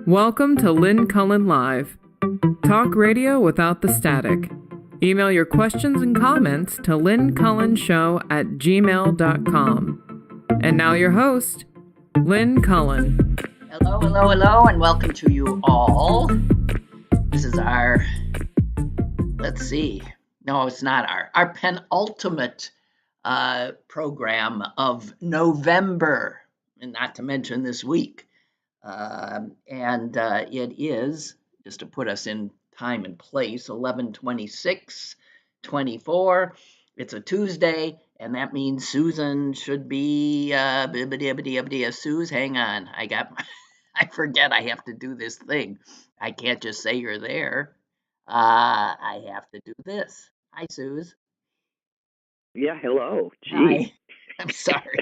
Welcome to Lynn Cullen Live. Talk radio without the static. Email your questions and comments to lynncullenshow@gmail.com. And now your host, Lynn Cullen. Hello, hello, hello, and welcome to you all. This is our, it's not our penultimate program of November, and not to mention this week. It is, just to put us in time and place, 11/26/24. It's a Tuesday, and that means Susan should be Suze. Hang on, I forget I have to do this thing. I can't just say you're there. I have to do this. Hi, Suze. Yeah, hello. Gee. Hi. I'm sorry.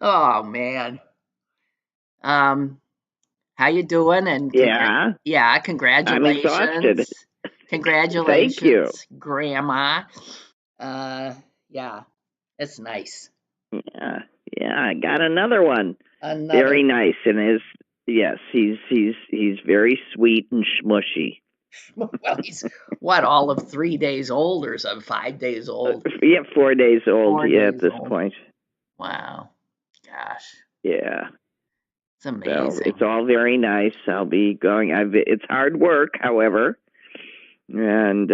Oh man. How you doing? And congratulations. I'm exhausted. Congratulations. Thank you, Grandma. It's nice. Yeah, I got another one. Very nice, and he's very sweet and smushy. Well, he's all of 3 days old or so, 5 days old? 4 days old. At this point. Wow. Gosh. Yeah. It's amazing. So it's all very nice. I'll be going. It's hard work, however, and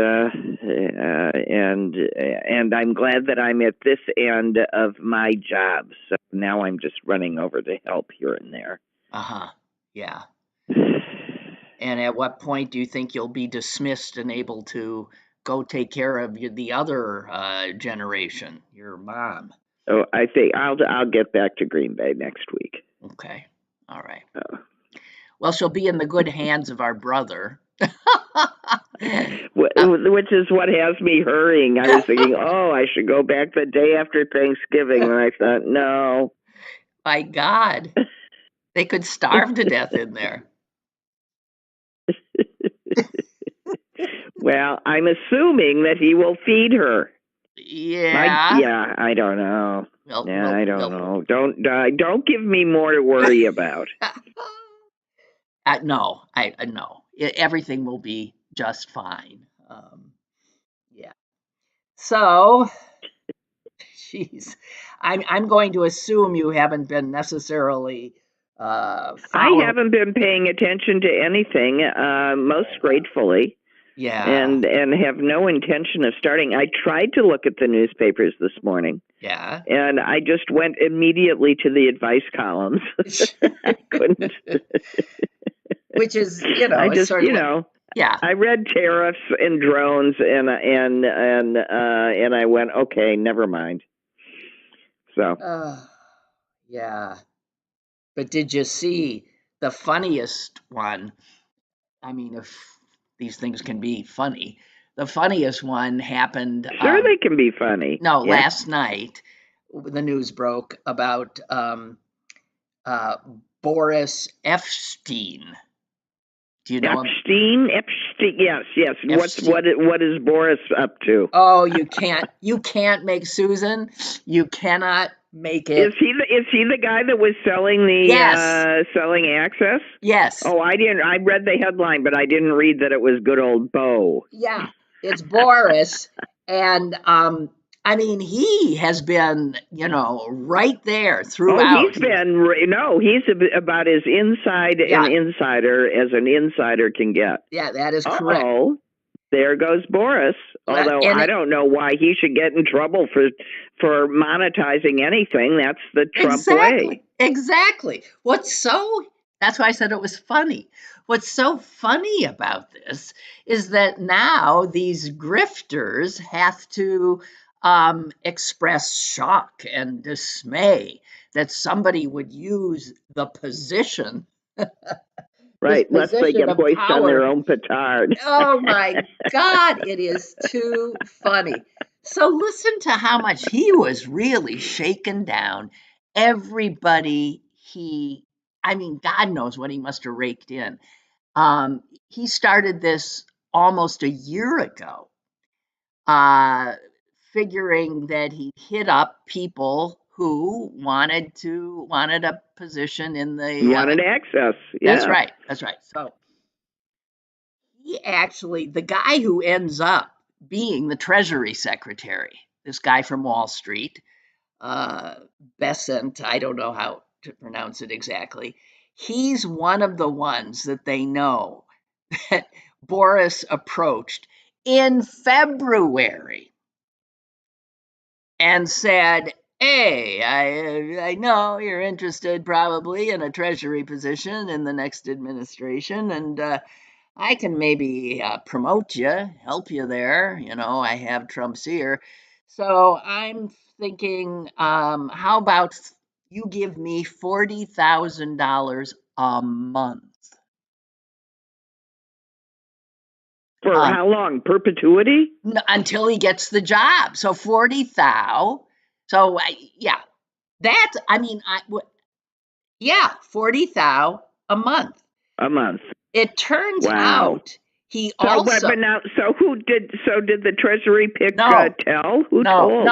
I'm glad that I'm at this end of my job. So now I'm just running over to help here and there. Yeah. And at what point do you think you'll be dismissed and able to go take care of the other generation, your mom? Oh, I think I'll get back to Green Bay next week. Okay. All right. Well, she'll be in the good hands of our brother. Which is what has me hurrying. I was thinking, I should go back the day after Thanksgiving. And I thought, no. My God. They could starve to death in there. Well, I'm assuming that he will feed her. Yeah. I don't know. I don't know. Don't give me more to worry about. No. Everything will be just fine. Yeah. So, geez, I'm going to assume you haven't been necessarily. I haven't been paying attention to anything. Most gratefully. Yeah. And have no intention of starting. I tried to look at the newspapers this morning. Yeah. And I just went immediately to the advice columns. I couldn't. Which is, yeah. I read tariffs and drones, and I went, okay, never mind. So. Yeah. But did you see the funniest one? I mean, if these things can be funny, the funniest one happened. Sure, they can be funny. No, yeah. Last night, the news broke about Boris Ephshtyn. Do you know Ephshtyn? Ephshtyn, yes. Ephshtyn. What is Boris up to? Oh, you can't make Susan. You cannot make it. Is he the guy that was selling selling access? Yes. Oh, I didn't. I read the headline, but I didn't read that it was good old Bo. Yeah, it's Boris, and I mean, he has been, right there throughout. Oh, he's about as inside an insider as an insider can get. Yeah, that is correct. Oh, there goes Boris. Although I don't know why he should get in trouble for monetizing anything. That's the Trump way. Exactly. That's why I said it was funny. What's so funny about this is that now these grifters have to express shock and dismay that somebody would use the position. Right, lest they get hoist on their own petard. Oh my God, it is too funny. So listen to how much he was really shaken down. Everybody God knows what he must have raked in. He started this almost a year ago, figuring that he'd hit up people who wanted a position in the wanted access. Yeah. That's right. So he actually, the guy who ends up being the Treasury Secretary, this guy from Wall Street, Besant, I don't know how to pronounce it exactly. He's one of the ones that they know that Boris approached in February and said, "Hey, I know you're interested probably in a Treasury position in the next administration, and I can maybe promote you, help you there. You know, I have Trump's ear. So I'm thinking, how about you give me $40,000 a month?" For how long? Perpetuity? Until he gets the job. So 40,000. So yeah, that's, I mean, yeah, 40,000 a month. A month. It turns Wow. out he So, also. but now, so who did? So did the Treasury pick tell? Who No, told?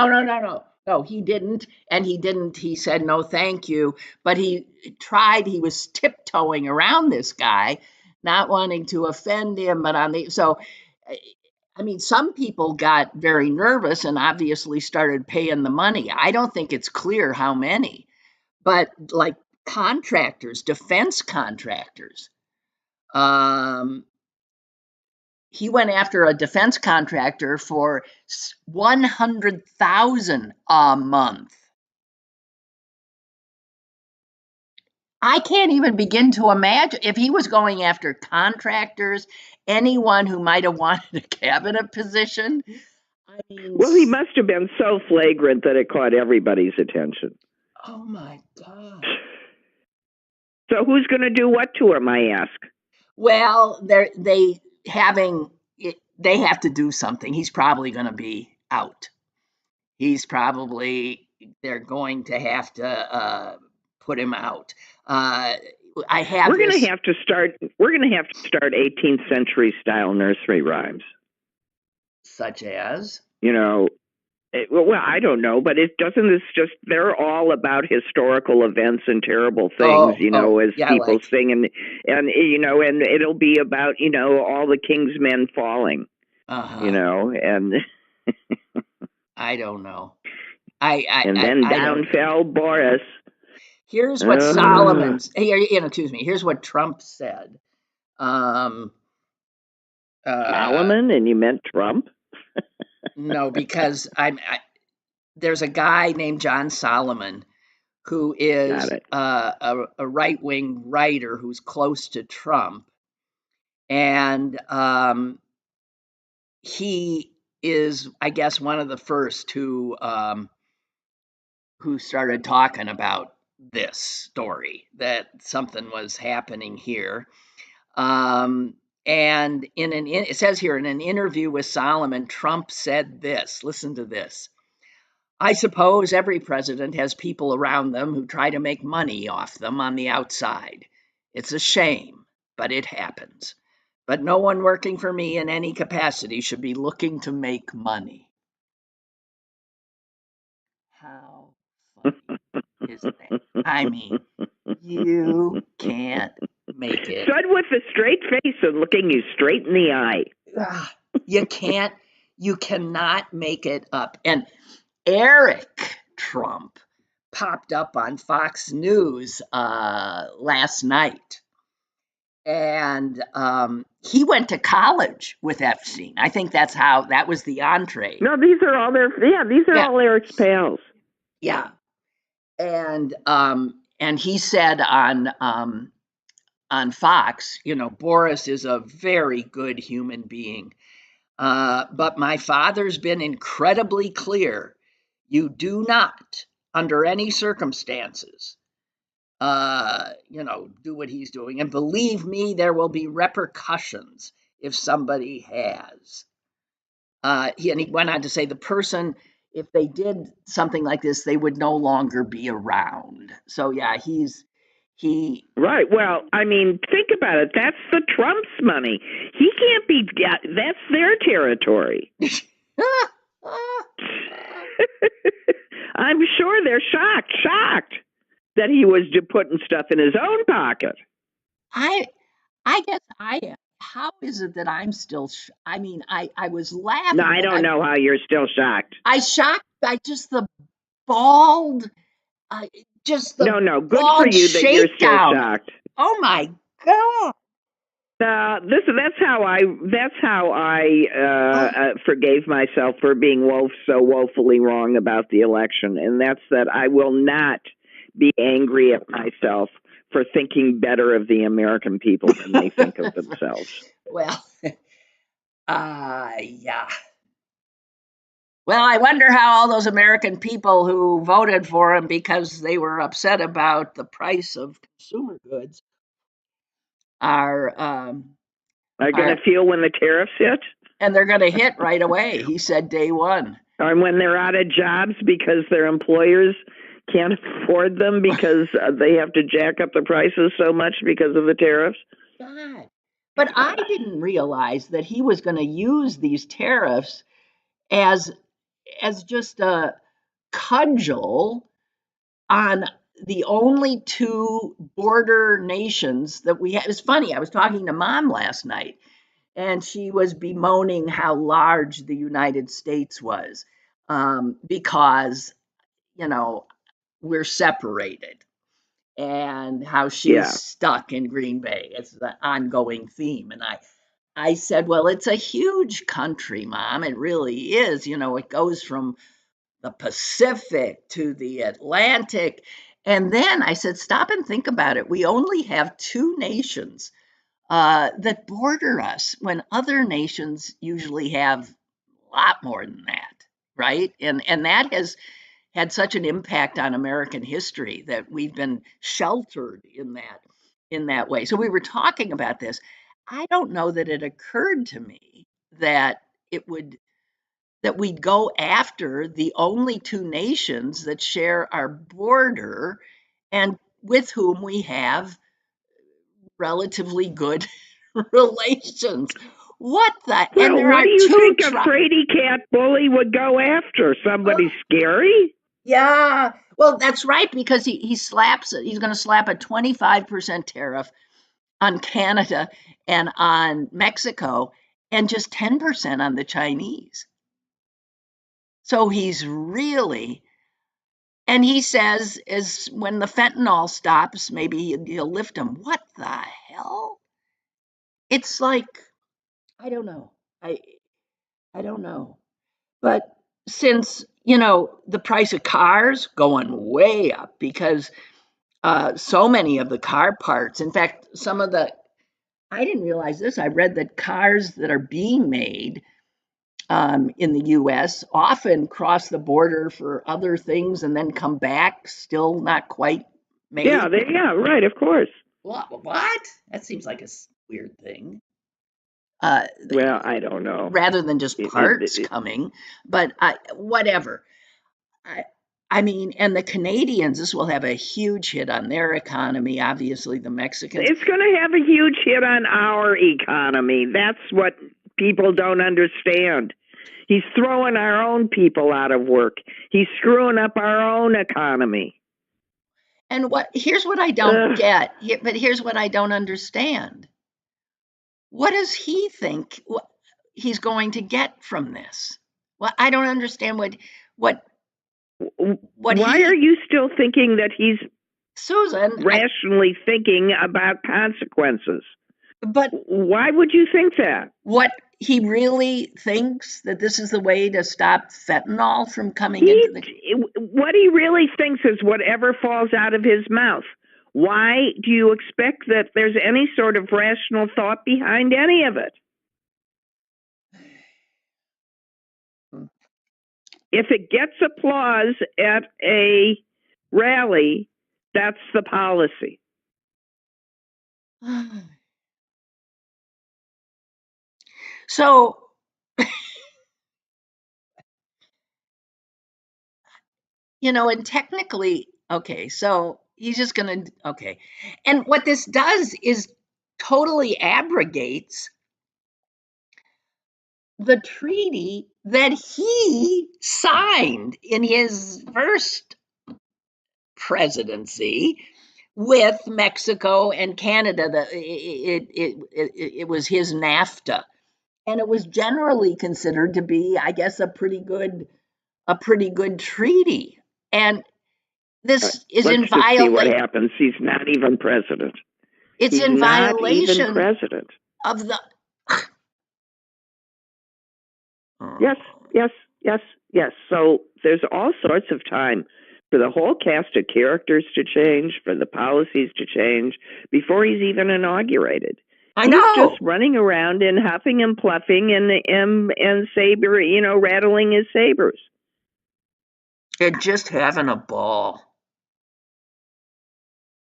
No, he didn't. And he didn't. He said no, thank you. But he tried. He was tiptoeing around this guy, not wanting to offend him. But I mean, some people got very nervous and obviously started paying the money. I don't think it's clear how many, but like contractors, defense contractors. He went after a defense contractor for $100,000 a month. I can't even begin to imagine if he was going after contractors, anyone who might have wanted a cabinet position. I mean, well, he must have been so flagrant that it caught everybody's attention. Oh my God. So who's going to do what to him, I ask? Well, they have to do something. He's probably going to be out. They're going to have to put him out. We're going to have to start 18th century style nursery rhymes. Such as? You know, well, I don't know, but they're all about historical events and terrible things, as people sing, and and it'll be about, all the king's men falling, and I don't know. Down fell Boris. Here's what here's what Trump said. Solomon, and you meant Trump? No, because there's a guy named John Solomon who is a right-wing writer who's close to Trump, and he is, I guess, one of the first who started talking about this story, that something was happening here. And it says here, in an interview with Solomon, Trump said this. Listen to this. "I suppose every president has people around them who try to make money off them on the outside. It's a shame, but it happens. But no one working for me in any capacity should be looking to make money." How funny is that? I mean, you can't make it. Stood with a straight face and looking you straight in the eye. You cannot make it up. And Eric Trump popped up on Fox News last night. And he went to college with Ephshtyn. I think that was the entree. No, these are all all Eric's pals. Yeah. And he said on Fox, Boris is a very good human being. But my father's been incredibly clear. You do not, under any circumstances, do what he's doing. And believe me, there will be repercussions if somebody has. He went on to say the person, if they did something like this, they would no longer be around. So yeah, right. Well, I mean, think about it. That's the Trump's money. He can't be. That's their territory. I I'm sure they're shocked that he was putting stuff in his own pocket. I guess I am. How is it that I'm still? I mean, I was laughing. No, I don't know how you're still shocked. I shocked by just the bald, just the no. Good for you that you're still shocked. Oh my God! That's how I forgave myself for being so woefully wrong about the election, and that's that I will not be angry at myself for thinking better of the American people than they think of themselves. Well, yeah. Well, I wonder how all those American people who voted for him because they were upset about the price of consumer goods are going to feel when the tariffs hit. And they're going to hit right away. He said day one. And when they're out of jobs because their employers can't afford them because they have to jack up the prices so much because of the tariffs. God. But I didn't realize that he was going to use these tariffs as just a cudgel on the only two border nations that we have. It's funny, I was talking to Mom last night, and she was bemoaning how large the United States was because, we're separated, and how she's stuck in Green Bay. It's the ongoing theme. And I said, well, it's a huge country, Mom. It really is. It goes from the Pacific to the Atlantic. And then I said, stop and think about it. We only have two nations that border us when other nations usually have a lot more than that, right? And that has had such an impact on American history that we've been sheltered in that way. So we were talking about this. I don't know that it occurred to me that we'd go after the only two nations that share our border and with whom we have relatively good relations. What the? Well, and what do you think a fraidy cat bully would go after? Somebody scary? Yeah. Well, that's right, because he's going to slap a 25% tariff on Canada and on Mexico and just 10% on the Chinese. So he's really, and he says is when the fentanyl stops, maybe he'll lift them. What the hell? It's like, I don't know. I don't know. But since, the price of cars going way up because so many of the car parts, in fact, I didn't realize this. I read that cars that are being made in the U.S. often cross the border for other things and then come back still not quite made. Yeah, right, of course. What? That seems like a weird thing. Well, I don't know. Rather than just parts coming, but whatever. I mean, and the Canadians, this will have a huge hit on their economy. Obviously, the Mexicans. It's going to have a huge hit on our economy. That's what people don't understand. He's throwing our own people out of work. He's screwing up our own economy. And here's what I don't get, but here's what I don't understand. What does he think he's going to get from this? Well, I don't understand what Why are you still thinking that he's Susan rationally thinking about consequences? But why would you think that? What he really thinks that this is the way to stop fentanyl from coming into the... What he really thinks is whatever falls out of his mouth. Why do you expect that there's any sort of rational thought behind any of it? If it gets applause at a rally, that's the policy. So, and technically, okay, so he's just going to, okay. And what this does is totally abrogates the treaty that he signed in his first presidency with Mexico and Canada. It was his NAFTA, and it was generally considered to be, I guess, a pretty good treaty. And this is in violation. Let's just see what happens. He's not even president. It's in violation not even president of the. Yes. So there's all sorts of time for the whole cast of characters to change, for the policies to change before he's even inaugurated. I know. He's just running around and huffing and puffing and saber, rattling his sabers. And just having a ball.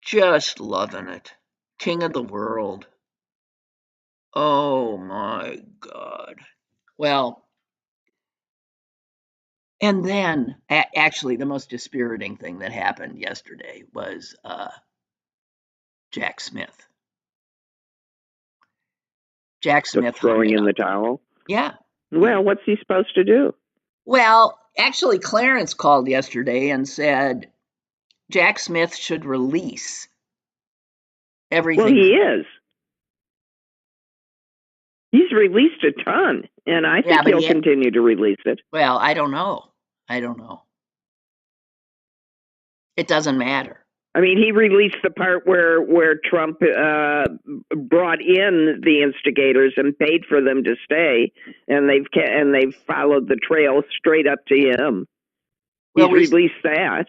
Just loving it. King of the world. Oh my God. Well, and then actually the most dispiriting thing that happened yesterday was Jack Smith. Jack Smith just throwing in the towel? Yeah. Well, what's he supposed to do? Well, actually, Clarence called yesterday and said Jack Smith should release everything. Well, he is. He's released a ton, and I think he'll continue to release it. Well, I don't know. It doesn't matter. I mean, he released the part where Trump brought in the instigators and paid for them to stay, and they've followed the trail straight up to him. Well, he's released that.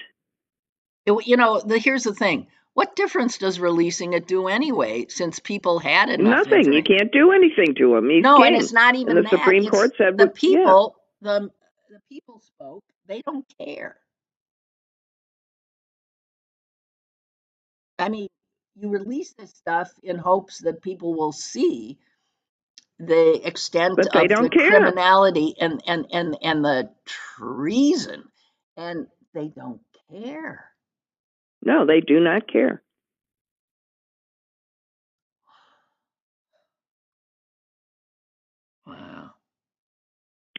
Here's the thing. What difference does releasing it do anyway, since people had enough? Nothing. You can't do anything to him. He's no, king. And it's not even and the that. Supreme Court said the people. Yeah. The people spoke. They don't care. I mean, you release this stuff in hopes that people will see the extent of the criminality and the treason, and they don't care. No, they do not care. Wow.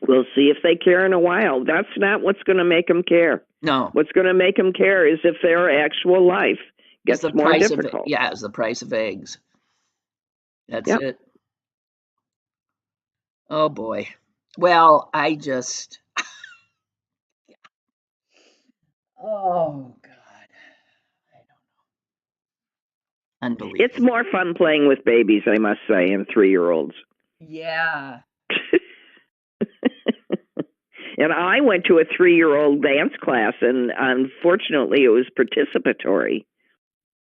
We'll see if they care in a while. That's not what's going to make them care. No. What's going to make them care is if their actual life gets more difficult. It's the price of eggs. That's it. Oh, boy. Well, I just... oh, God. I don't know. Unbelievable. It's more fun playing with babies, I must say, and 3-year-olds. Yeah. And I went to a 3-year-old dance class, and unfortunately, it was participatory.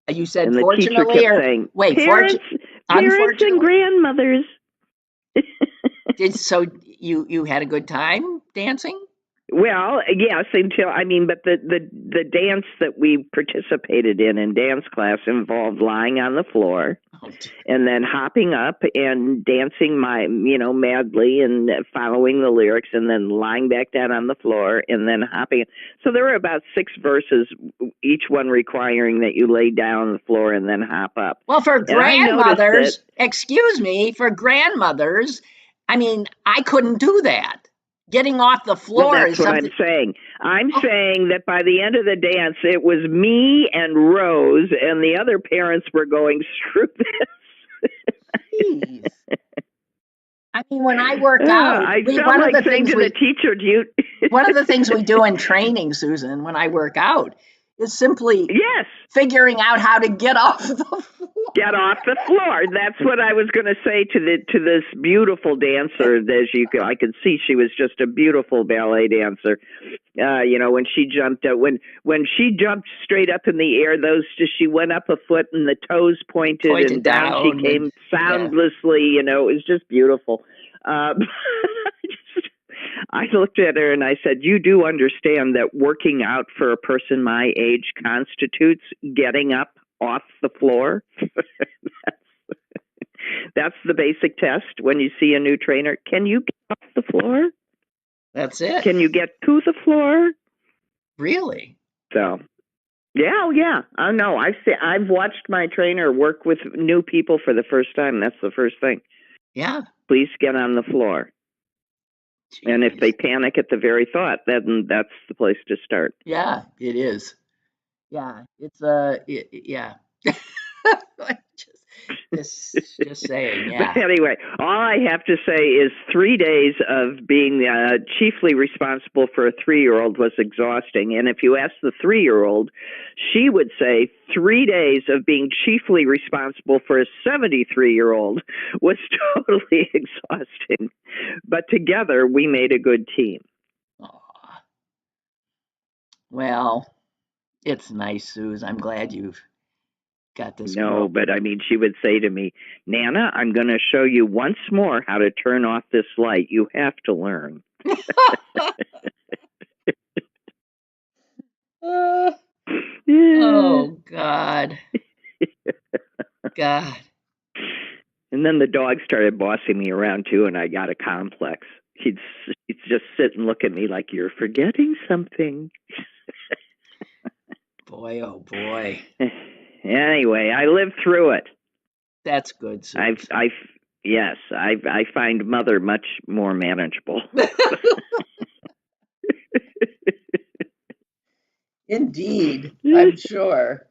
You said and fortunately, or saying, wait, parents and grandmothers. So you had a good time dancing? Well, yes, but the dance that we participated in dance class involved lying on the floor and then hopping up and dancing madly and following the lyrics and then lying back down on the floor and then hopping. So there were about 6 verses, each one requiring that you lay down on the floor and then hop up. Well, for grandmothers, for grandmothers, I mean, I couldn't do that. Getting off the floor is something. That's what I'm saying. I'm saying that by the end of the dance, it was me and Rose, and the other parents were going, screw this. Jeez. I mean, when I work out, I felt like saying to the teacher, one of the things we do in training, Susan, when I work out, is simply figuring out how to get off the floor. Get off the floor. That's what I was going to say to this beautiful dancer. I could see she was just a beautiful ballet dancer. When she jumped straight up in the air, she went up a foot and the toes pointed and down she came soundlessly. It was just beautiful. I looked at her and I said, you do understand that working out for a person my age constitutes getting up off the floor? That's the basic test when you see a new trainer. Can you get off the floor? That's it. Can you get to the floor? Really? So, yeah. I know. I've watched my trainer work with new people for the first time. That's the first thing. Yeah. Please get on the floor. Jeez. And if they panic at the very thought, then that's the place to start. Yeah, it is. Yeah, it's yeah. just saying, yeah. But anyway, all I have to say is 3 days of being chiefly responsible for a 3-year-old was exhausting. And if you ask the 3-year-old, she would say 3 days of being chiefly responsible for a 73-year-old was totally exhausting. But together, we made a good team. Aww. Well, it's nice, Suze. I'm glad you've got this. No, but I mean, she would say to me, Nana, I'm going to show you once more how to turn off this light. You have to learn. Oh, God. God. And then the dog started bossing me around, too, and I got a complex. He'd just sit and look at me like, you're forgetting something. Boy, oh, boy. Anyway, I lived through it. That's good, Suze. I find Mother much more manageable. Indeed. I'm sure.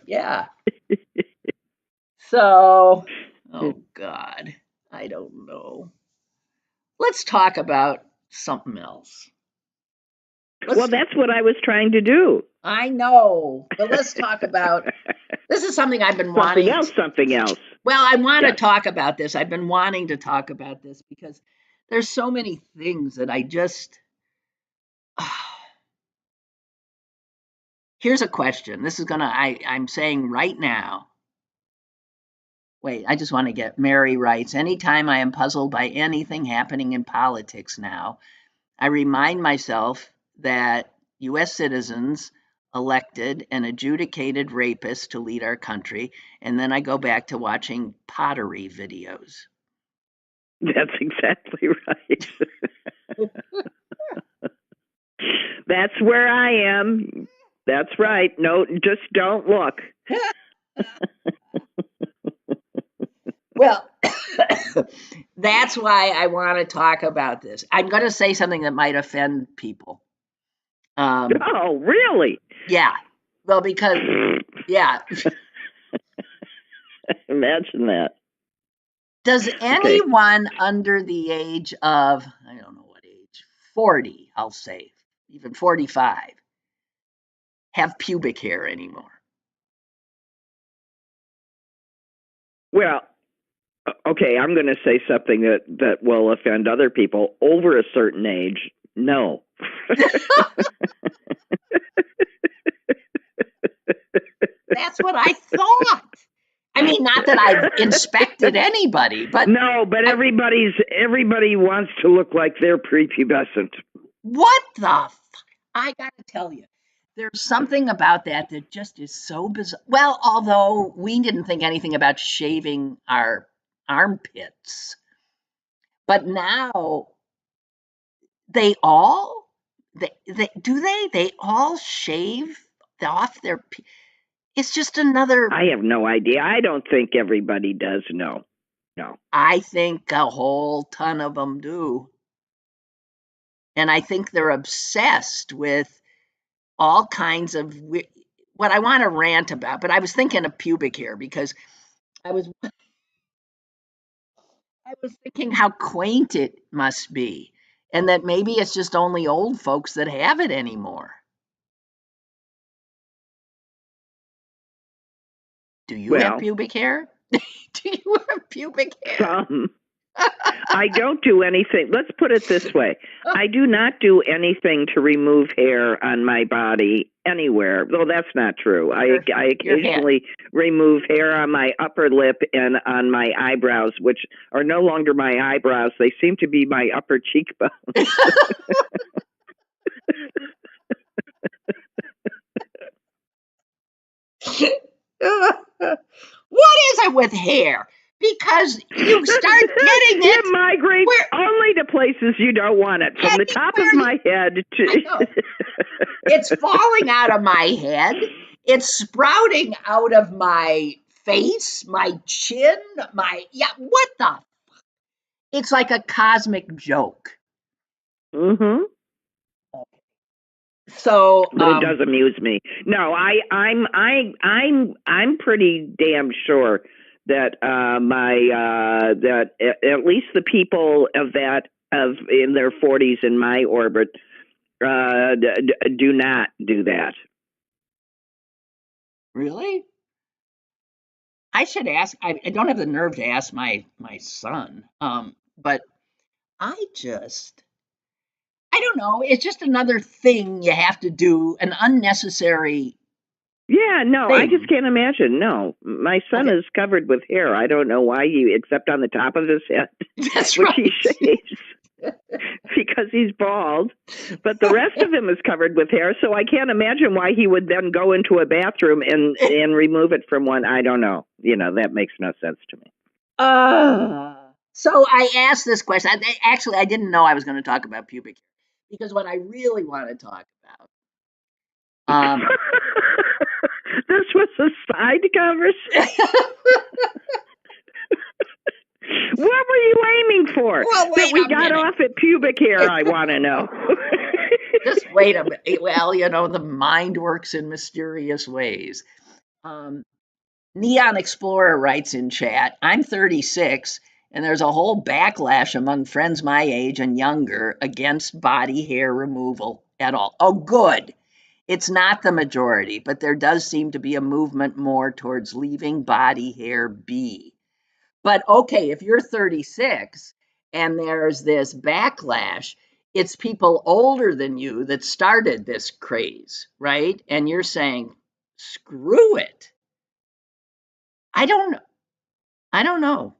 Yeah. So, oh, God, I don't know. Let's talk about something else. Well, that's what I was trying to do. I know, but let's talk about, this is something I've been wanting. Something else. Well, I want to talk about this. I've been wanting to talk about this because there's so many things that I just, here's a question. This is I'm saying right now. Wait, I just want to get, Mary writes, anytime I am puzzled by anything happening in politics now, I remind myself that U.S. citizens elected an adjudicated rapist to lead our country, and then I go back to watching pottery videos. That's exactly right. That's where I am. That's right. No, just don't look. Well, that's why I want to talk about this. I'm going to say something that might offend people. Oh, really? Yeah. Well, because, yeah. Imagine that. Does anyone under the age of, I don't know what age, 40, I'll say, even 45, have pubic hair anymore? Well, okay, I'm going to say something that will offend other people. Over a certain age, no. That's what I thought. I mean, not that I've inspected anybody, but no, but everybody wants to look like they're prepubescent. What the? I got to tell you, there's something about that just is so bizarre. Well, although we didn't think anything about shaving our armpits, but now they all shave off their. It's just another. I have no idea. I don't think everybody does. No. I think a whole ton of them do. And I think they're obsessed with all kinds of what I want to rant about. But I was thinking of pubic hair because I was thinking how quaint it must be. And that maybe it's just only old folks that have it anymore. Do you have pubic hair? Do you have pubic hair? Some. I don't do anything. Let's put it this way. I do not do anything to remove hair on my body anywhere. Though that's not true. I occasionally remove hair on my upper lip and on my eyebrows, which are no longer my eyebrows. They seem to be my upper cheekbones. What is it with hair? Because you start getting it. You migrate only to places you don't want it. From the top of my head to... It's falling out of my head. It's sprouting out of my face, my chin, what the? It's like a cosmic joke. Mm-hmm. So, but it does amuse me. No, I'm pretty damn sure that that at least the people in their 40s in my orbit do not do that. Really? I should ask. I don't have the nerve to ask my son. But I don't know. It's just another thing you have to do, an unnecessary. Yeah, no, thing. I just can't imagine. No, my son is covered with hair. I don't know why except on the top of his head, That's which right. he shaves because he's bald. But the rest of him is covered with hair, so I can't imagine why he would then go into a bathroom and remove it from one. I don't know. That makes no sense to me. So I asked this question. I didn't know I was going to talk about pubic hair because what I really want to talk about. This was a side conversation. What were you aiming for? Well, that we got off at pubic hair, I want to know. Just wait a minute. Well, the mind works in mysterious ways. Neon Explorer writes in chat, I'm 36, and there's a whole backlash among friends my age and younger against body hair removal at all. Oh, good. It's not the majority, but there does seem to be a movement more towards leaving body hair be. But okay, if you're 36 and there's this backlash, it's people older than you that started this craze, right? And you're saying, screw it. I don't know.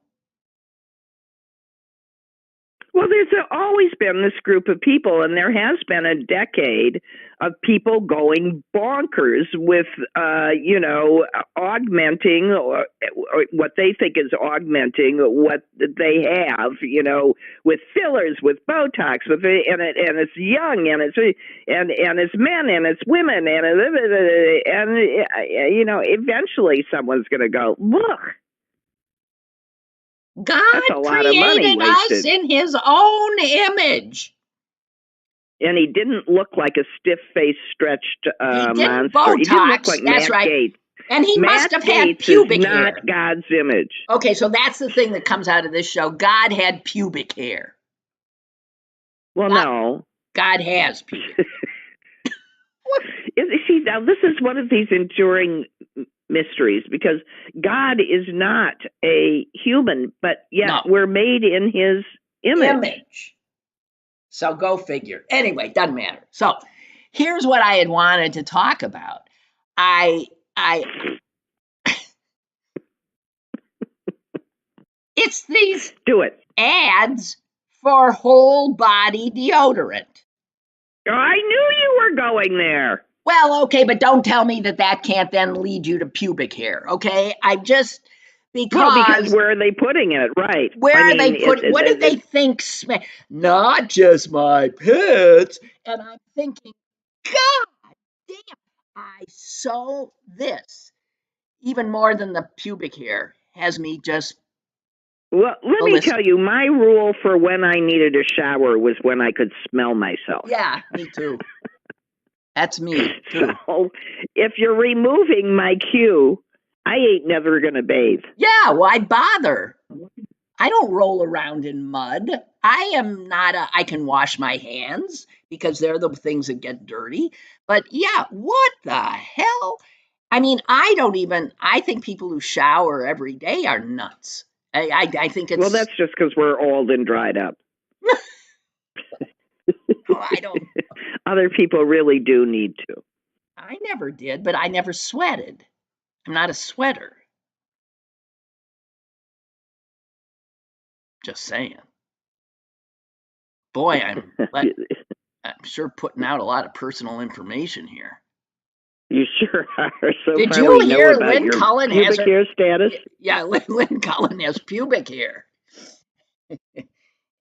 Well, there's always been this group of people, and there has been a decade of people going bonkers with, augmenting or what they think is augmenting what they have, with fillers, with Botox, and it's young, and it's men, and it's women, and eventually someone's going to go, look. God created us in his own image. And he didn't look like a stiff-faced, stretched monster. Botox, he didn't look like that's Matt right. Gates. And he must have had pubic hair. Not God's image. Okay, so that's the thing that comes out of this show. God had pubic hair. Well, no. God has pubic hair. See, now this is one of these enduring mysteries because God is not a human, but yet we're made in his image. So go figure. Anyway, doesn't matter. So here's what I had wanted to talk about. It's these ads for whole body deodorant. I knew you were going there. Well, okay, but don't tell me that can't then lead you to pubic hair, okay? Because where are they putting it? Right. Where are they putting? What do they think? Not just my pets. And I'm thinking, God damn! This even more than the pubic hair has me just. Well, let me tell you, my rule for when I needed a shower was when I could smell myself. Yeah, me too. That's me too. So if you're removing my cue, I ain't never going to bathe. Yeah, why bother? I don't roll around in mud. I can wash my hands because they're the things that get dirty. But yeah, what the hell? I mean, I think people who shower every day are nuts. I think it's. Well, that's just because we're old and dried up. I don't. Other people really do need to. I never did, but I never sweated. I'm not a sweater. Just saying. Boy, I'm sure putting out a lot of personal information here. You sure are. So did you hear Lynn Cullen has pubic hair status? Yeah, Lynn Cullen has pubic hair.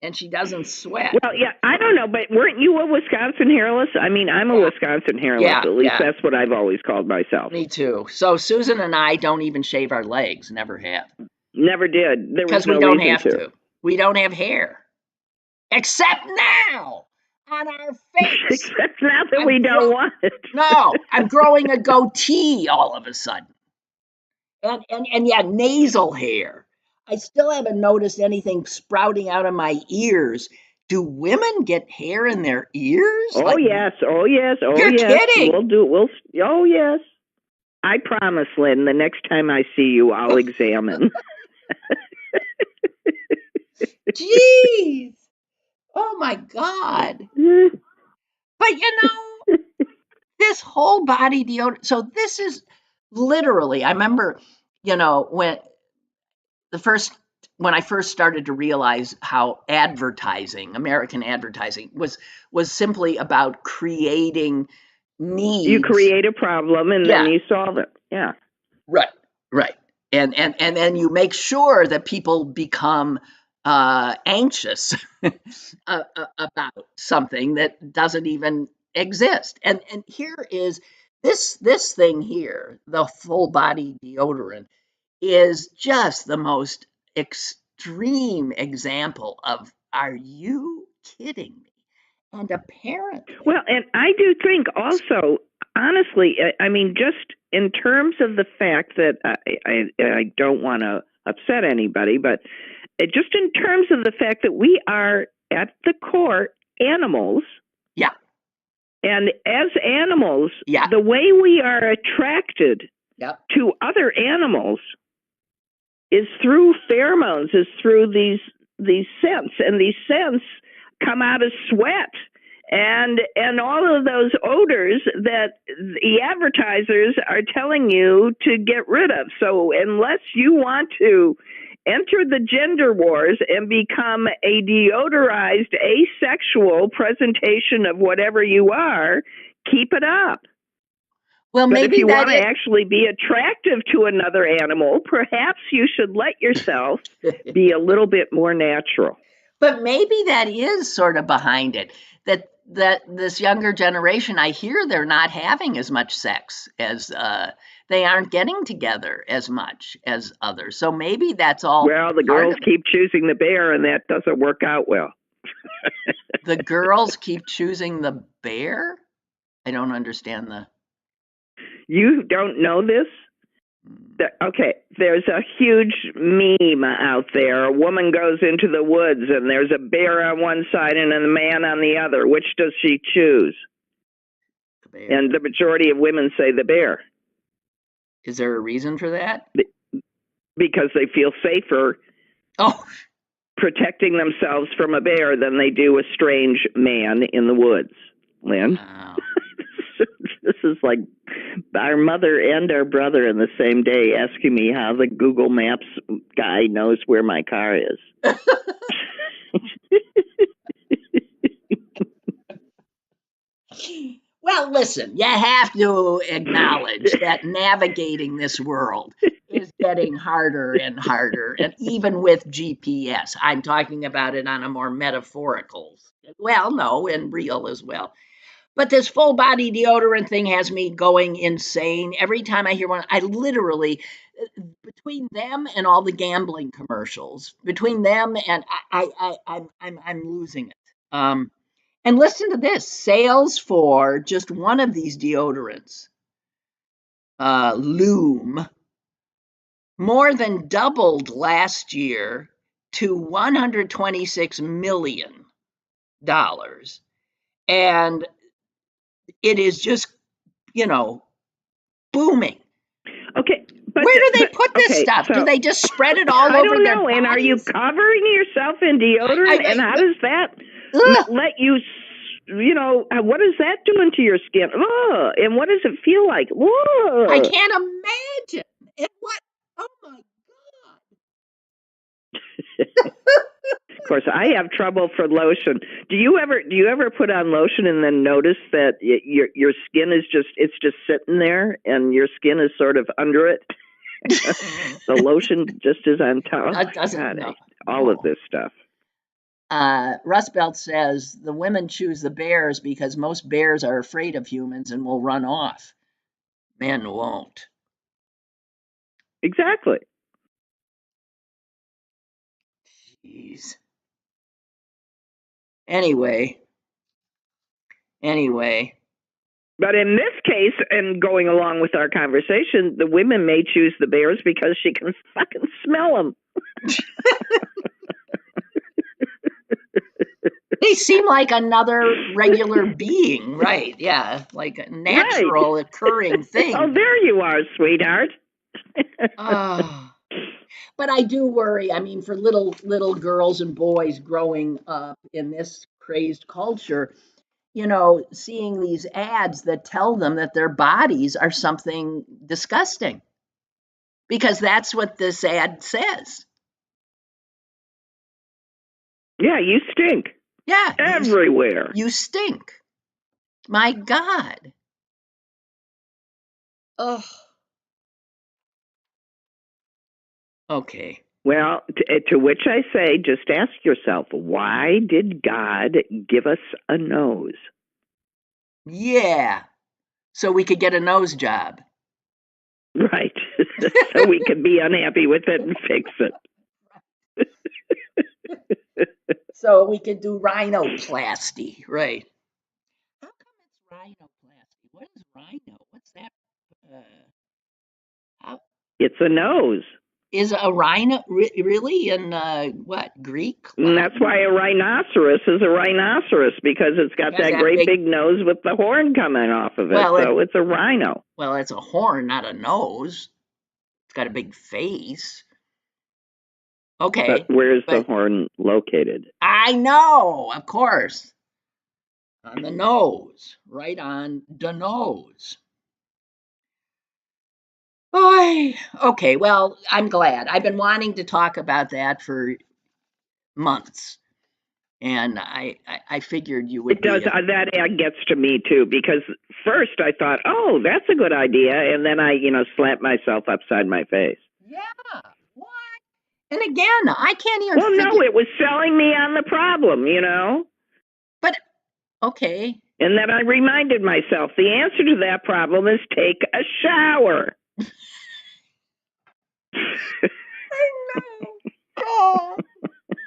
And she doesn't sweat. Well, yeah, I don't know, but weren't you a Wisconsin hairless? I mean, I'm a Wisconsin hairless. At least that's what I've always called myself. Me too. So Susan and I don't even shave our legs. Never have. Never did. Because we don't have to. We don't have hair. Except now. on our face. Except now that we don't want it. No, I'm growing a goatee all of a sudden. And yeah, nasal hair. I still haven't noticed anything sprouting out of my ears. Do women get hair in their ears? Oh, yes. Oh, yes. Oh, You're yes. kidding. Oh, yes. I promise, Lynn, the next time I see you, I'll examine. Jeez. Oh, my God. But, this whole body deodorant. So this is literally, I remember, when I first started to realize how American advertising was simply about creating needs. You create a problem and then you solve it. Yeah. Right. And then you make sure that people become anxious about something that doesn't even exist. And here is this thing here, the full body deodorant, is just the most extreme example of, are you kidding me? And apparently, well, and I do think also, honestly, I mean, just in terms of the fact that I don't want to upset anybody, but just in terms of the fact that we are at the core animals. Yeah. And as animals, yeah. the way we are attracted yep. to other animals is through pheromones, is through these scents, and these scents come out of sweat and all of those odors that the advertisers are telling you to get rid of. So unless you want to enter the gender wars and become a deodorized, asexual presentation of whatever you are, keep it up. Well, but maybe if you want to actually be attractive to another animal, perhaps you should let yourself be a little bit more natural. But maybe that is sort of behind it, that this younger generation, I hear they're not having as much sex as they aren't getting together as much as others. So maybe that's all. Well, the girls keep choosing the bear, and that doesn't work out well. The girls keep choosing the bear? I don't understand the... You don't know this? Okay, there's a huge meme out there. A woman goes into the woods, and there's a bear on one side and a man on the other. Which does she choose? The bear. And the majority of women say the bear. Is there a reason for that? Because they feel safer protecting themselves from a bear than they do a strange man in the woods. Lynn? Wow. This is like our mother and our brother in the same day asking me how the Google Maps guy knows where my car is. Well, listen, you have to acknowledge that navigating this world is getting harder and harder. And even with GPS, I'm talking about it on a more metaphorical, and real as well. But this full body deodorant thing has me going insane. Every time I hear one, I literally, between them and all the gambling commercials, between them and I'm losing it. And listen to this: sales for just one of these deodorants, Loom, more than doubled last year to $126 million, and it is just, booming. Okay. Where do they put this stuff? Do they just spread it all over their bodies? I don't know. And are you covering yourself in deodorant? And how does that let you, what is that doing to your skin? Oh, and what does it feel like? Whoa. I can't imagine. And what? Oh, my God. Of course, I have trouble for lotion. Do you ever put on lotion and then notice that your skin is just sitting there and your skin is sort of under it? The lotion just is on top. That doesn't know. All of this stuff. Rust Belt says the women choose the bears because most bears are afraid of humans and will run off. Men won't. Exactly. Jeez. Anyway, Anyway. But in this case, and going along with our conversation, the women may choose the bears because she can fucking smell them. They seem like another regular being, right? Yeah, like a natural occurring thing. Oh, there you are, sweetheart. But I do worry. I mean, for little girls and boys growing up in this crazed culture, seeing these ads that tell them that their bodies are something disgusting, because that's what this ad says. Yeah, you stink. Yeah, everywhere. You stink. My God. Ugh. Okay. Well, to which I say, just ask yourself, why did God give us a nose? Yeah. So we could get a nose job. Right. So we could be unhappy with it and fix it. So we could do rhinoplasty, right? How come it's rhinoplasty? What is rhino? What's that? It's a nose. Is a rhino really in what, Greek? And that's why a rhinoceros is a rhinoceros, because it's got that great big nose with the horn coming off of it. So it's a rhino. Well, it's a horn, not a nose. It's got a big face. Okay. But where's the horn located? I know, of course. On the nose, right on the nose. Okay, well, I'm glad. I've been wanting to talk about that for months, and I figured you would. It does. That ad gets to me too, because first I thought, oh, that's a good idea, and then I, slapped myself upside my face. Yeah. What? And again, I can't even. Well, no, it was selling me on the problem, But okay. And then I reminded myself the answer to that problem is take a shower. I know.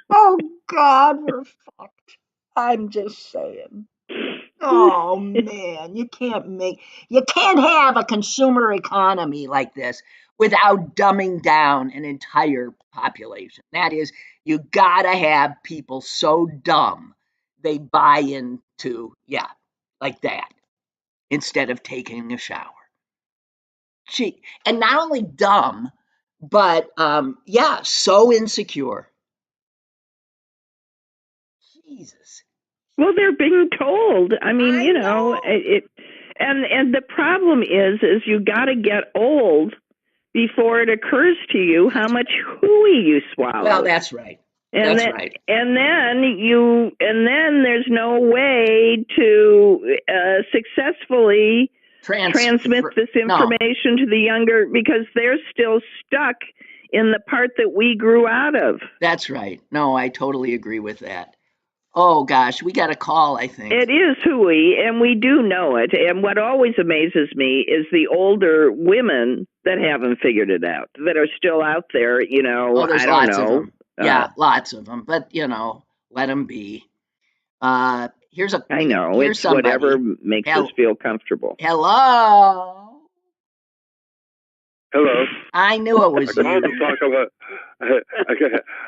Oh God, we're fucked. I'm just saying. Oh man, you can't have a consumer economy like this without dumbing down an entire population. That is, you gotta have people so dumb they buy into, like that, instead of taking a shower. Gee, and not only dumb, but so insecure. Jesus. Well, they're being told. I mean, and the problem is you got to get old before it occurs to you how much hooey you swallow. Well, that's right. And then there's no way to successfully transmit this information to the younger, because they're still stuck in the part that we grew out of. That's right. No, I totally agree with that. Oh gosh, we got a call, I think. It is hooey, and we do know it. And what always amazes me is the older women that haven't figured it out, that are still out there, there's I don't know. Of them. Lots of them, but let them be. I know, it's somebody. Whatever makes us feel comfortable. Hello. Hello. I knew it was you. I to talk about.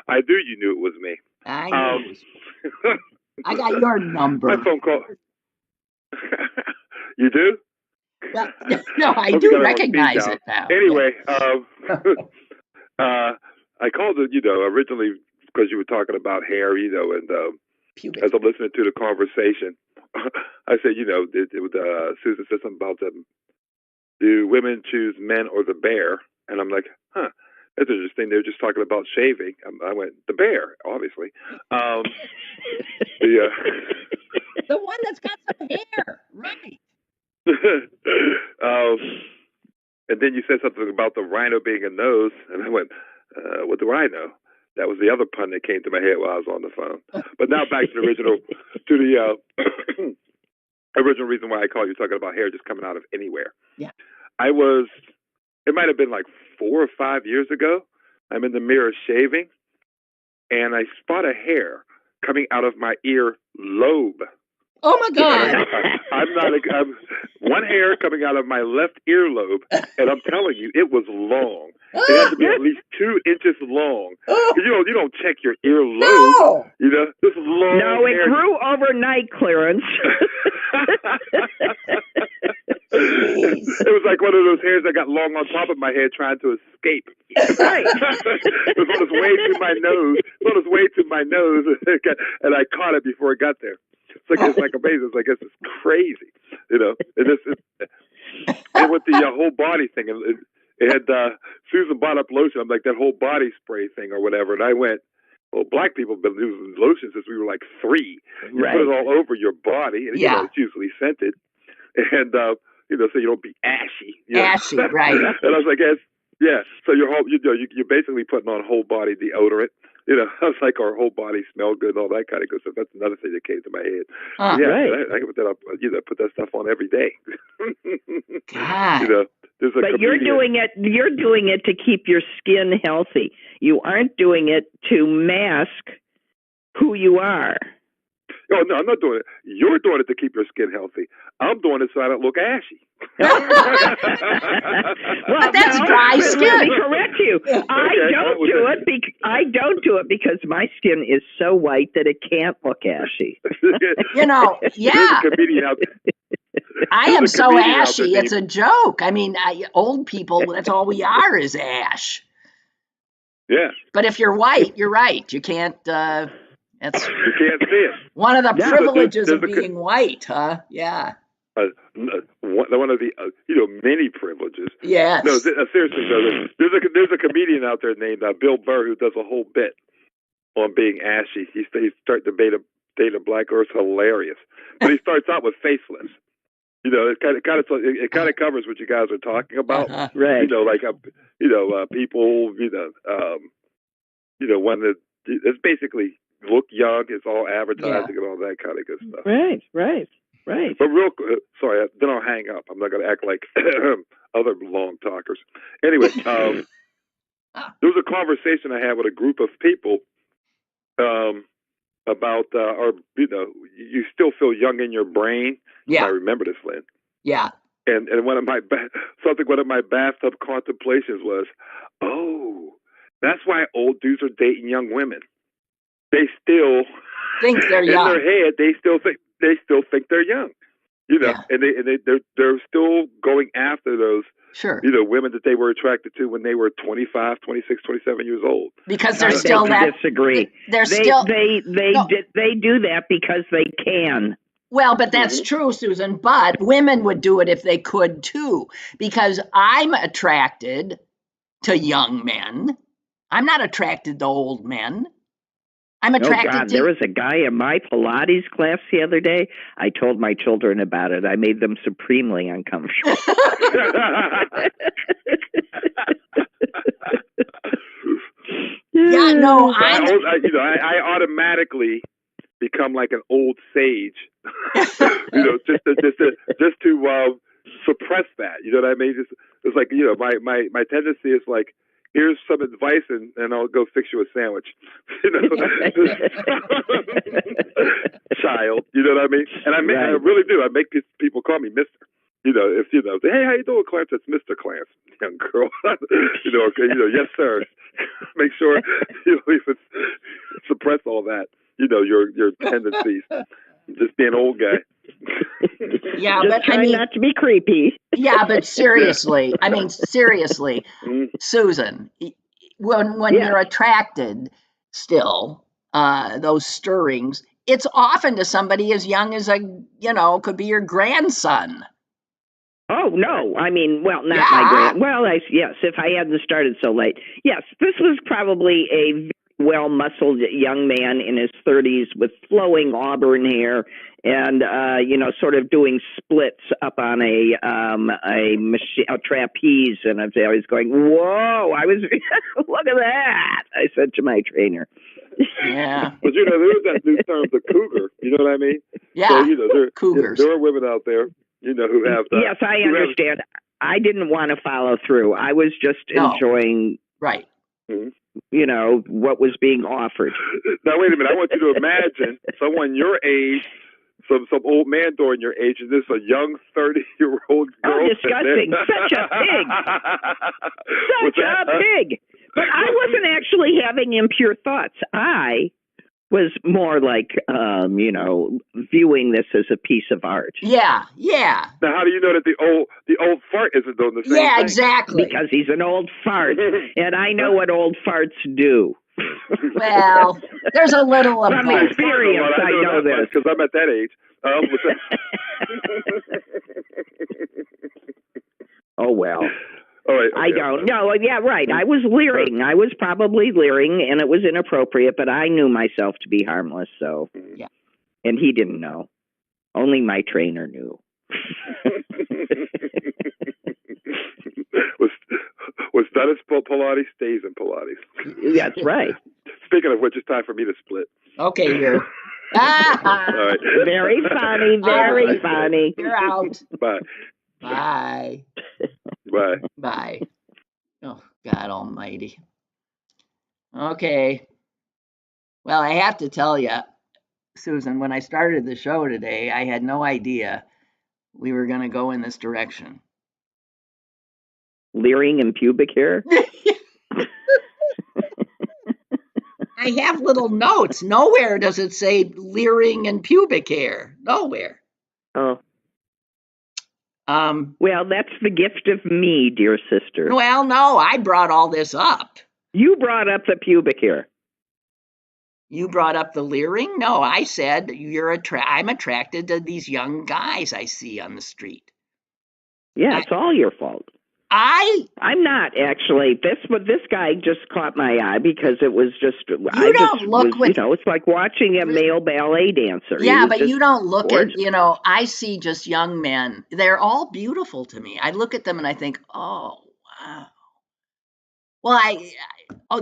I knew you knew it was me. I knew it was you. I got your number. My phone call. You do? No, I do recognize it now. Anyway, I called it, originally because you were talking about hair, and as I'm listening to the conversation, I said, Susan said something about do women choose men or the bear? And I'm like, that's interesting. They're just talking about shaving. I went, the bear, obviously. The one that's got some hair, right? And then you said something about the rhino being a nose, and I went, with the rhino. That was the other pun that came to my head while I was on the phone. But now back to the original, original reason why I called you, talking about hair just coming out of anywhere. Yeah. It might have been like 4 or 5 years ago. I'm in the mirror shaving, and I spot a hair coming out of my ear lobe. Oh my God! I'm not. I'm one hair coming out of my left earlobe, and I'm telling you, it was long. It had to be at least 2 inches long. You don't check your earlobe. No. This long. No, it grew overnight, Clarence. It was like one of those hairs that got long on top of my head trying to escape. Right. It was on its way to my nose. And I caught it before it got there. It's like amazing. It's like, this is crazy. And with the whole body thing, it had Susan bought up lotion. I'm like, that whole body spray thing or whatever. And I went, well, black people have been using lotion since we were like 3. You put it all over your body, and it's usually scented. And so you don't be ashy. Ashy, right? And I was like, yeah. So your whole, you're basically putting on whole body deodorant. I was like, our whole body smelled good and all that kind of good stuff. That's another thing that came to my head. Right. I can put that up. Put that stuff on every day. God. But you're doing it to keep your skin healthy. You aren't doing it to mask who you are. Oh, no, I'm not doing it. You're doing it to keep your skin healthy. I'm doing it so I don't look ashy. Well, that's dry skin. Let me correct you. I don't do it because my skin is so white that it can't look ashy. Yeah. There's a comedian out there. I am so ashy. It's a joke. I mean, old people, that's all we are is ash. Yeah. But if you're white, you're right. You can't. You can't see it. One of the privileges of being white, huh? Yeah. One of the many privileges. Yes. No, seriously, there's a comedian out there named Bill Burr who does a whole bit on being ashy. He starts to date a black girl. It's hilarious, but he starts out with faceless. It kind of covers what you guys are talking about, right? People, when it's basically look young. It's all advertising and all that kind of good stuff. Right. But sorry, then I'll hang up. I'm not going to act like other long talkers. Anyway, there was a conversation I had with a group of people about, you still feel young in your brain. Yeah. I remember this, Lynn. Yeah. And one of my bathtub contemplations was, that's why old dudes are dating young women. They still think they're young. In their head, they still think they're young. And they're still going after those women that they were attracted to when they were 25, 26, 27 years old. Because they're still that. Disagree. They do that because they can. Well, but that's true, Susan. But women would do it if they could too, because I'm attracted to young men. I'm not attracted to old men. I'm attracted to... There was a guy in my Pilates class the other day. I told my children about it. I made them supremely uncomfortable. I automatically become like an old sage, just to suppress that. You know what I mean? It's like, my tendency is like, here's some advice, and I'll go fix you a sandwich. Child, you know what I mean? And I really do. I make people call me Mister. Hey, how you doing, Clarence? It's Mr. Clarence, young girl. Yes, sir. Make sure suppress all that. Your tendencies. Just being an old guy. Yeah, just try not to be creepy. Yeah, but seriously, Susan, when you're attracted still, those stirrings, it's often to somebody as young as could be your grandson. Oh, no. I mean, well, not my grand. Well, yes, if I hadn't started so late. Yes, this was probably a very well-muscled young man in his 30s with flowing auburn hair and, sort of doing splits up on a trapeze. And I was going, whoa, look at that, I said to my trainer. Yeah. But, there's that new term, the cougar. You know what I mean? Yeah, so, cougars. There are women out there, who have that. Yes, I understand. I didn't want to follow through. I was just enjoying... Right. Mm-hmm. What was being offered. Now, wait a minute. I want you to imagine someone your age some old man during your age, and this a young 30-year-old girl. Oh, disgusting! Such a pig! Such a pig! But I wasn't actually having impure thoughts. I was more like, viewing this as a piece of art. Yeah. Now, how do you know that the old fart isn't doing the same thing? Yeah, exactly. Because he's an old fart, and I know what old farts do. Well, there's a little of From both. experience, I know this. Because I'm at that age. Oh, well. All right, okay. I don't know. Yeah, right. I was leering. I was probably leering, and it was inappropriate, but I knew myself to be harmless, so. Yeah. And he didn't know. Only my trainer knew. What's done is Pilates stays in Pilates. That's right. Speaking of which, it's time for me to split. Okay, you're. All right. Very funny. Very funny. You're out. Bye. Bye. Bye. Bye. Oh, God almighty. Okay. Well, I have to tell you, Susan, when I started the show today, I had no idea we were going to go in this direction. Leering and pubic hair? I have little notes. Nowhere does it say leering and pubic hair. Nowhere. Oh. Well, that's the gift of me, dear sister. Well, no, I brought all this up. You brought up the pubic hair. You brought up the leering? No, I said I'm attracted to these young guys I see on the street. Yeah, it's all your fault. I'm not actually. This guy just caught my eye because it was just. It's like watching a male ballet dancer. Yeah, but you don't look gorgeous. I see just young men. They're all beautiful to me. I look at them and I think, oh wow. Well,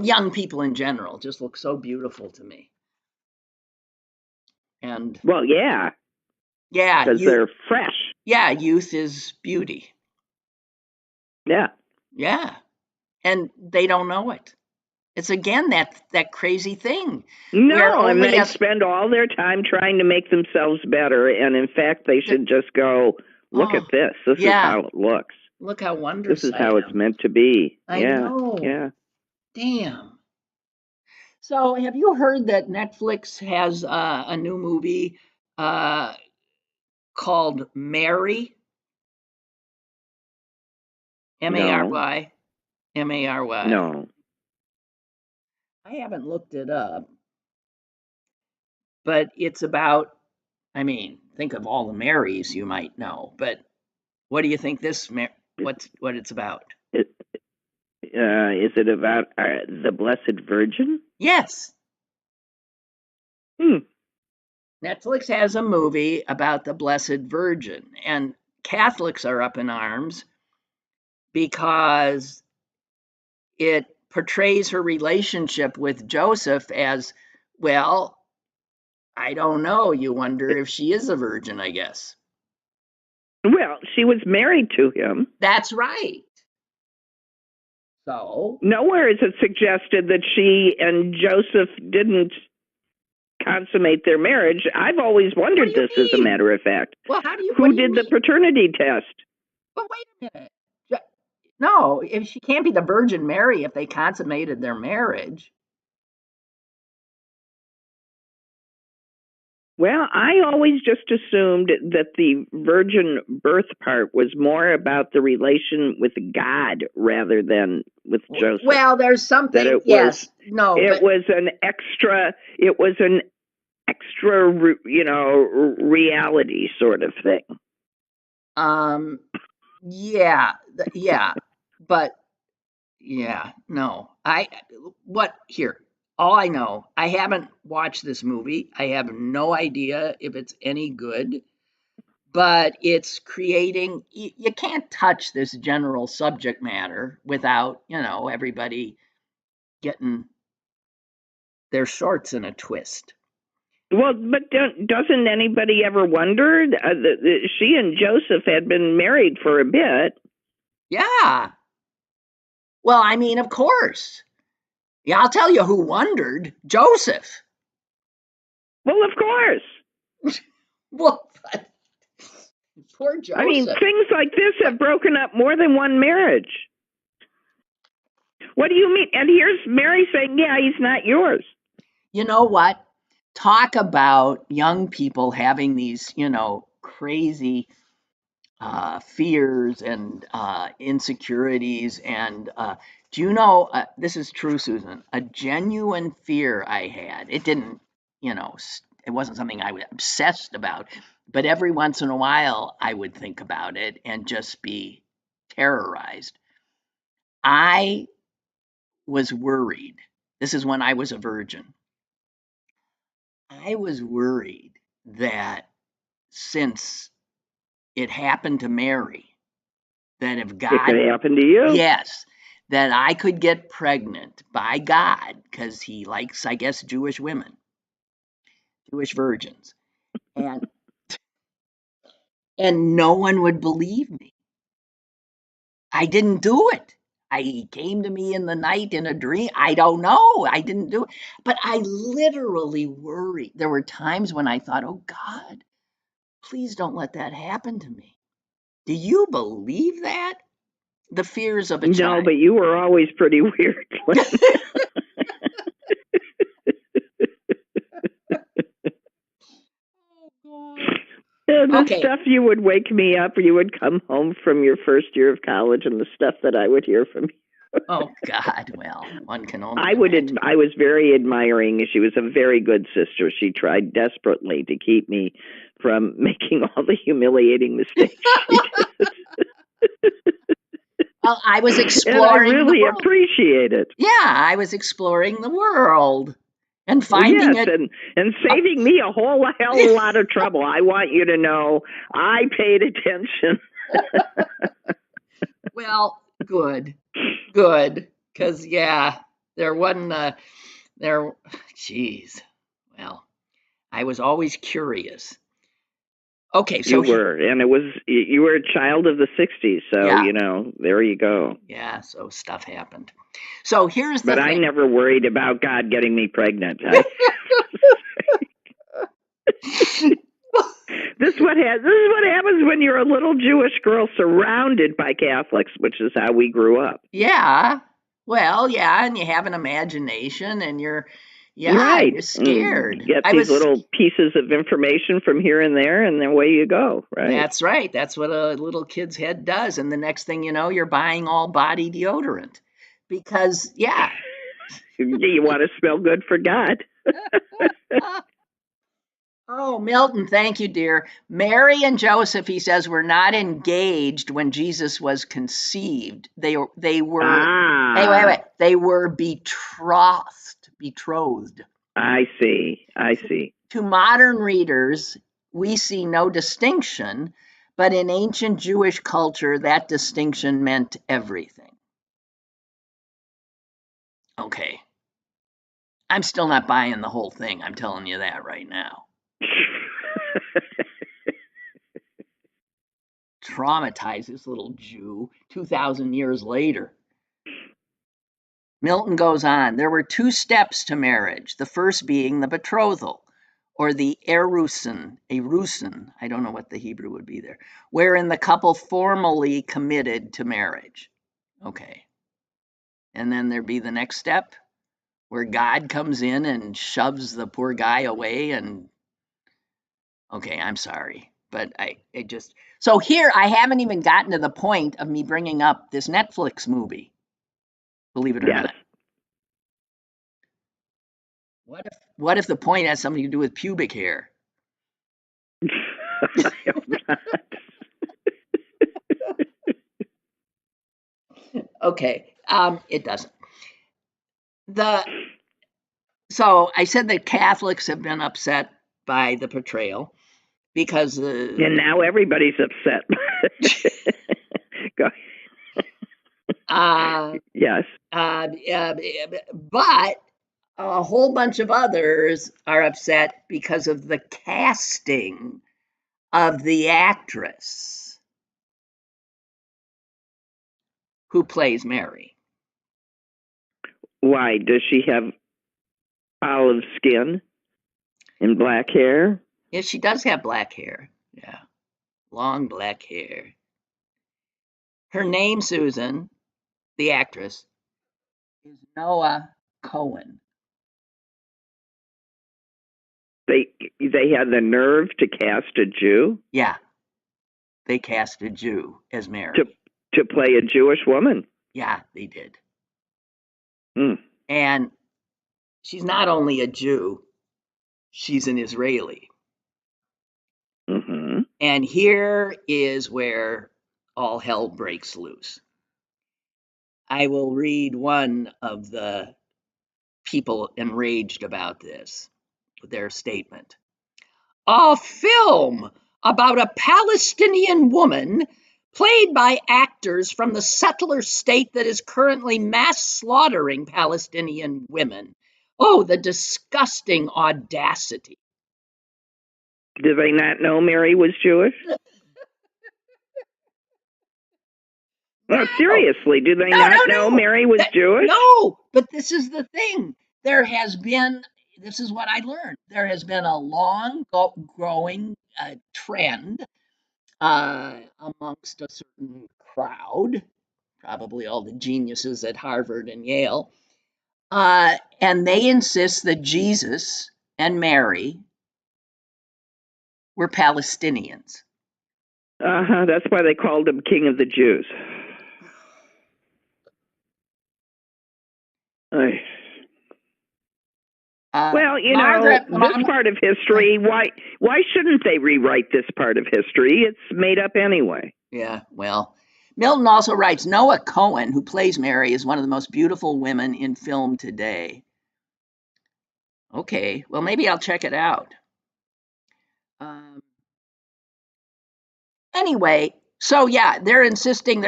young people in general just look so beautiful to me. And well, yeah, because they're fresh. Yeah, youth is beauty. Yeah, and they don't know it. It's again that crazy thing. No, and they spend all their time trying to make themselves better, and in fact, they should just go, look at this. This is how it looks. Look how wonderful. This is how it's meant to be. I know. Yeah. Damn. So, have you heard that Netflix has a new movie called Mary? M-A-R-Y. No. M-A-R-Y. No. I haven't looked it up, but it's about, think of all the Marys you might know, but what do you think what it's about? Is it about the Blessed Virgin? Yes. Netflix has a movie about the Blessed Virgin, and Catholics are up in arms because it portrays her relationship with Joseph as, well, I don't know. You wonder if she is a virgin, I guess. Well, she was married to him. That's right. So nowhere is it suggested that she and Joseph didn't consummate their marriage. I've always wondered this, as a matter of fact. Well, how do you? Who did the paternity test? But wait a minute. No, if she can't be the Virgin Mary if they consummated their marriage. Well, I always just assumed that the virgin birth part was more about the relation with God rather than with Joseph. Well, there's something. It was an extra, reality sort of thing. All I know, I haven't watched this movie. I have no idea if it's any good, but it's creating, you can't touch this general subject matter without, everybody getting their shorts in a twist. Well, but doesn't anybody ever wonder? She and Joseph had been married for a bit. Yeah. Well, of course. Yeah, I'll tell you who wondered. Joseph. Well, of course. Well, poor Joseph. I mean, things like this have broken up more than one marriage. What do you mean? And here's Mary saying, yeah, he's not yours. You know what? Talk about young people having these, crazy fears and insecurities. And do you know, this is true, Susan, a genuine fear I had. It didn't, it wasn't something I was obsessed about, but every once in a while I would think about it and just be terrorized. I was worried. This is when I was a virgin. I was worried that since it happened to Mary, that if God, it could happen to you. Yes, that I could get pregnant by God because he likes, I guess, Jewish women, Jewish virgins, and no one would believe me. I didn't do it. He came to me in the night in a dream. I don't know. I didn't do it. But I literally worried. There were times when I thought, oh God, please don't let that happen to me. Do you believe that? The fears of a child. No, but you were always pretty weird. The stuff you would wake me up, or you would come home from your first year of college, and the stuff that I would hear from you. Oh God! Well, one can only. I was very admiring. She was a very good sister. She tried desperately to keep me from making all the humiliating mistakes she did. Well, I was exploring. And I really appreciate it. Yeah, I was exploring the world and finding it, and saving me a hell of a lot of trouble. I want you to know I paid attention. Well, good, because there wasn't there. Geez, well, I was always curious. Okay, so you were, and you were a child of the 60s, so there you go. Yeah, so stuff happened. So here's the thing. I never worried about God getting me pregnant. This is what happens when you're a little Jewish girl surrounded by Catholics, which is how we grew up. Yeah. Well, and you have an imagination, and you're right. You're scared. You get these little pieces of information from here and there, and away you go, right? That's right. That's what a little kid's head does. And the next thing you know, you're buying all body deodorant because, you want to smell good for God. Oh, Milton, thank you, dear. Mary and Joseph, he says, were not engaged when Jesus was conceived. They were. Hey, wait. They were betrothed. I see. To modern readers, we see no distinction, but in ancient Jewish culture, that distinction meant everything. Okay. I'm still not buying the whole thing. I'm telling you that right now. Traumatized this little Jew 2,000 years later. Milton goes on, there were 2 steps to marriage, the first being the betrothal, or the erusin, I don't know what the Hebrew would be there, wherein the couple formally committed to marriage. Okay. And then there'd be the next step, where God comes in and shoves the poor guy away and... Okay, I'm sorry, but So here, I haven't even gotten to the point of me bringing up this Netflix movie, believe it or not. What if the point has something to do with pubic hair? Okay, it doesn't. So I said that Catholics have been upset by the portrayal because... and now everybody's upset. Go ahead. Yes. But a whole bunch of others are upset because of the casting of the actress who plays Mary. Why? Does she have olive skin and black hair? Yeah, she does have black hair. Yeah, long black hair. Her name, Susan, the actress, is Noah Cohen. They had the nerve to cast a Jew? Yeah, they cast a Jew as Mary. To play a Jewish woman? Yeah, they did. Mm. And she's not only a Jew, she's an Israeli. Mm-hmm. And here is where all hell breaks loose. I will read one of the people enraged about this, their statement. A film about a Palestinian woman played by actors from the settler state that is currently mass slaughtering Palestinian women. Oh, the disgusting audacity. Did they not know Mary was Jewish? No, seriously, do they not know Mary was Jewish? No, but this is the thing. This is what I learned. There has been a long growing trend amongst a certain crowd, probably all the geniuses at Harvard and Yale, and they insist that Jesus and Mary were Palestinians. That's why they called him King of the Jews. Well, Margaret, this part of history, why shouldn't they rewrite this part of history? It's made up anyway. Yeah, well, Milton also writes, Noah Cohen, who plays Mary, is one of the most beautiful women in film today. Okay, well, maybe I'll check it out. Anyway, so yeah, they're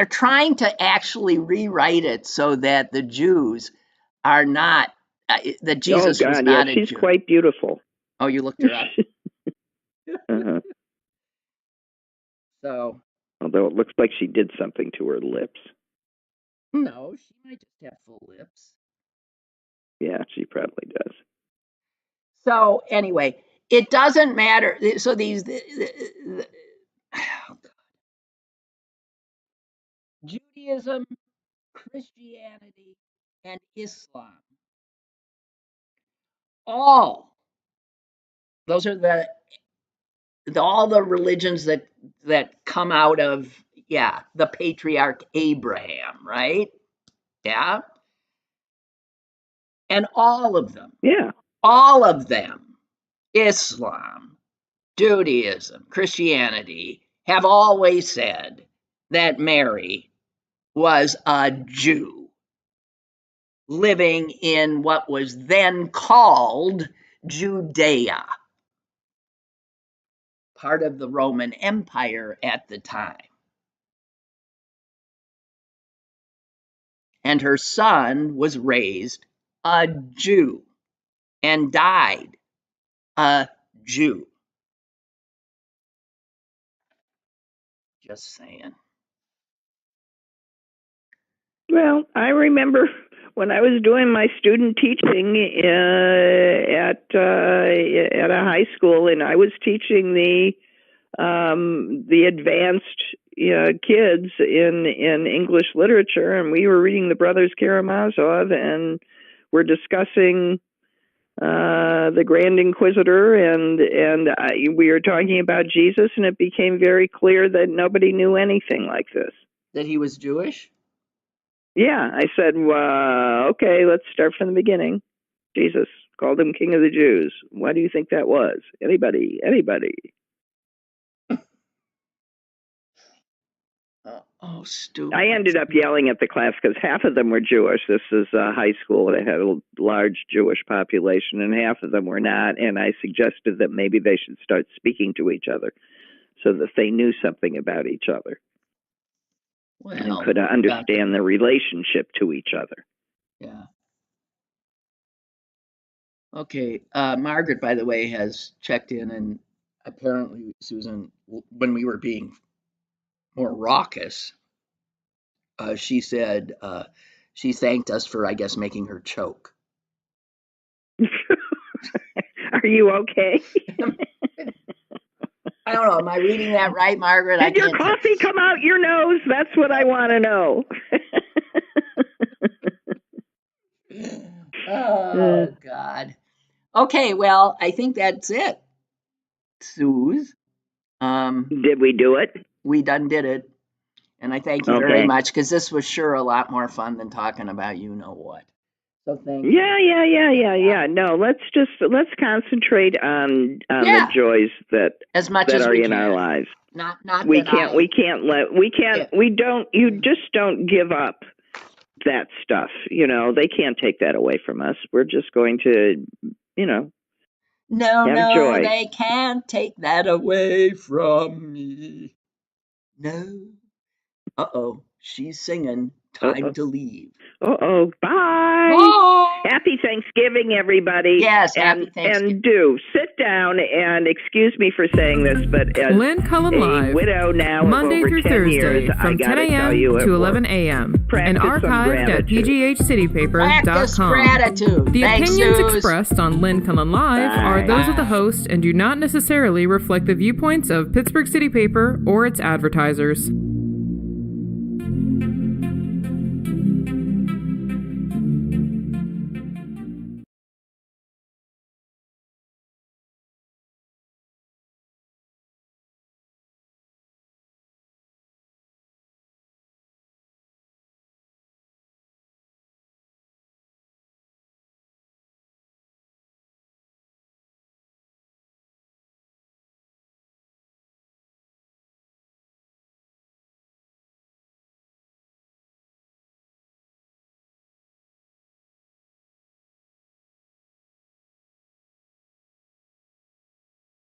trying to actually rewrite it so that the Jews are not, that Jesus was not a Jew. She's quite beautiful. Oh, you looked her up? Uh-huh. So. Although it looks like she did something to her lips. No, she might just have full lips. Yeah, she probably does. So anyway, it doesn't matter. So these Judaism, Christianity, and Islam. Those are all the religions that come out of the patriarch Abraham, right? Yeah. And all of them, Islam, Judaism, Christianity, have always said that Mary was a Jew living in what was then called Judea, part of the Roman Empire at the time. And her son was raised a Jew and died a Jew. Just saying. Well, I remember when I was doing my student teaching at a high school, and I was teaching the advanced kids in English literature, and we were reading the Brothers Karamazov, and we're discussing the Grand Inquisitor, and we were talking about Jesus, and it became very clear that nobody knew anything like this. That he was Jewish? Yeah, I said, okay, let's start from the beginning. Jesus called him King of the Jews. Why do you think that was? Anybody? Oh, stupid. I ended up yelling at the class because half of them were Jewish. This is high school. They had a large Jewish population, and half of them were not. And I suggested that maybe they should start speaking to each other so that they knew something about each other. And could understand the relationship to each other. Yeah. Okay. Margaret, by the way, has checked in, and apparently, Susan, when we were being more raucous, she said she thanked us for, I guess, making her choke. Are you okay? I don't know. Am I reading that right, Margaret? Did your coffee come out your nose? That's what I want to know. Oh, God. Okay, well, I think that's it, Suze. Did we do it? We done did it. And I thank you very much, because this was sure a lot more fun than talking about you-know-what. So thank you. Yeah. No, let's concentrate on the joys that as much that as are we in can. our lives. You just don't give up that stuff. They can't take that away from us. We're just going to, have joy. They can't take that away from me. No. Uh-oh, she's singing Time to Leave. Bye. Bye. Happy Thanksgiving, everybody. Yes, happy Thanksgiving. And do sit down and excuse me for saying this, but as Lynn Cullen Live, widow now Monday of over through 10 Thursday years, from 10 a.m. to 11 a.m. and archived at pghcitypaper.com. Practice gratitude. The Thanks, opinions Suze. expressed on Lynn Cullen Live are those of the host and do not necessarily reflect the viewpoints of Pittsburgh City Paper or its advertisers.